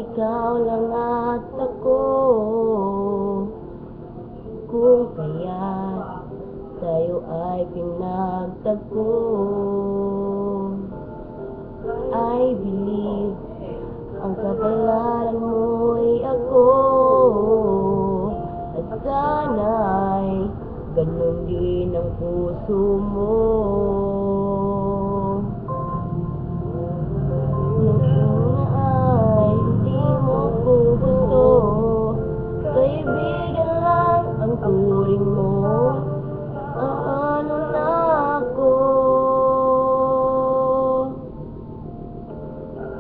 ikaw lang at ako. Kung kaya't tayo ay pinagtagpo, I believe ang kapalaran mo'y ako. At sana'y ganun din ang puso mo. Nung una ay hindi mo ko gusto, kaibigan lang ang turing mo. Ano na ako?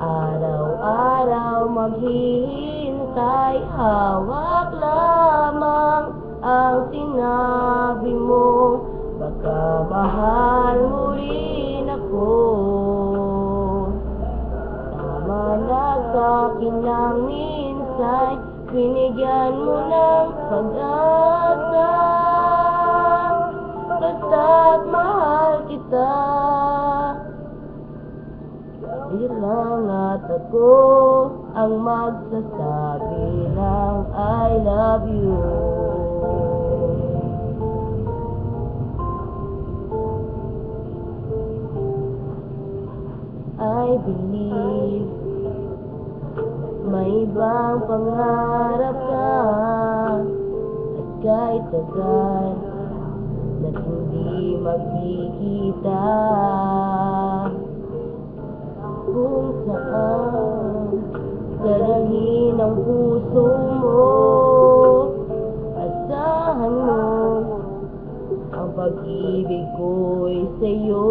Araw-araw maghihintay, hawak lamang ang sinabi mo. Baka mahal mo rin ako. Tama na sa'kin ang minsan, binigyan mo ng pag-asa. Basta't mahal kita, di lang at ako ang magsasabi ng I love you. I believe may ibang pangarap ka, at kahit tagal na hindi magkikita, kung saan dadalhin ang puso mo, asahan mo ang pag-ibig ko'y sa'yo.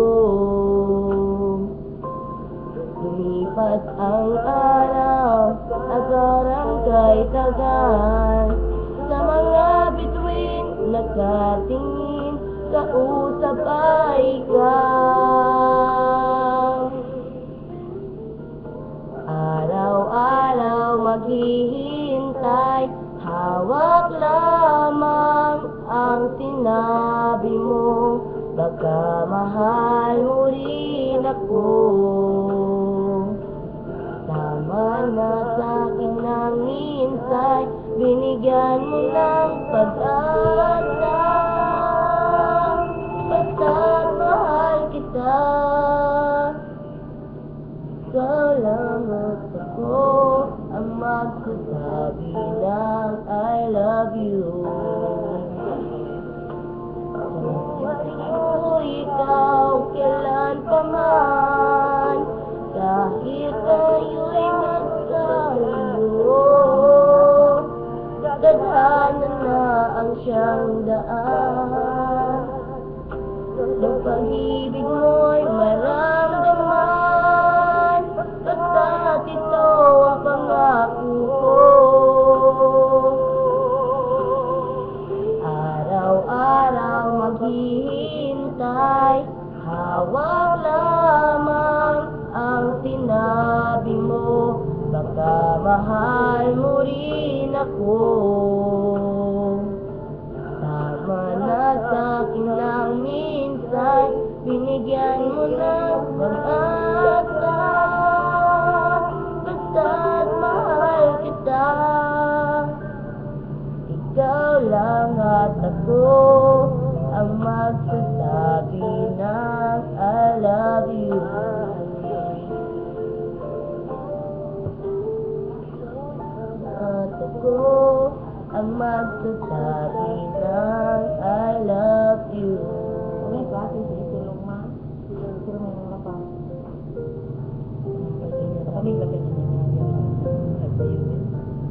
Lumipas ang araw at barangay tagal, sa mga bituin nakatingin, kausap ay ikaw. Araw-araw maghihintay, hawak lamang ang sinabi mo. Baka mahal mo rin ako. Tama na sa'kin ang minsan, binigyan mo ng pag-asa. Basta't mahal kita, ikaw lang at ako ang magsasabi ng I love you. Ikaw kailan pa man, kahit tayo'y magkalayo, tadhana na ang siyang daan. Ng pag-ibig mo'y maramdaman, basta't ito ang pangako ko. Araw-araw maghihintay, hawak lamang ang sinabi mo. Baka mahal mo rin ako. Tama na sa'kin lang minsan, binigyan mo ng pag-asa. Basta't mahal kita, ikaw lang at ako ang magsasabi ng I love you. At ako ang magsasabi ng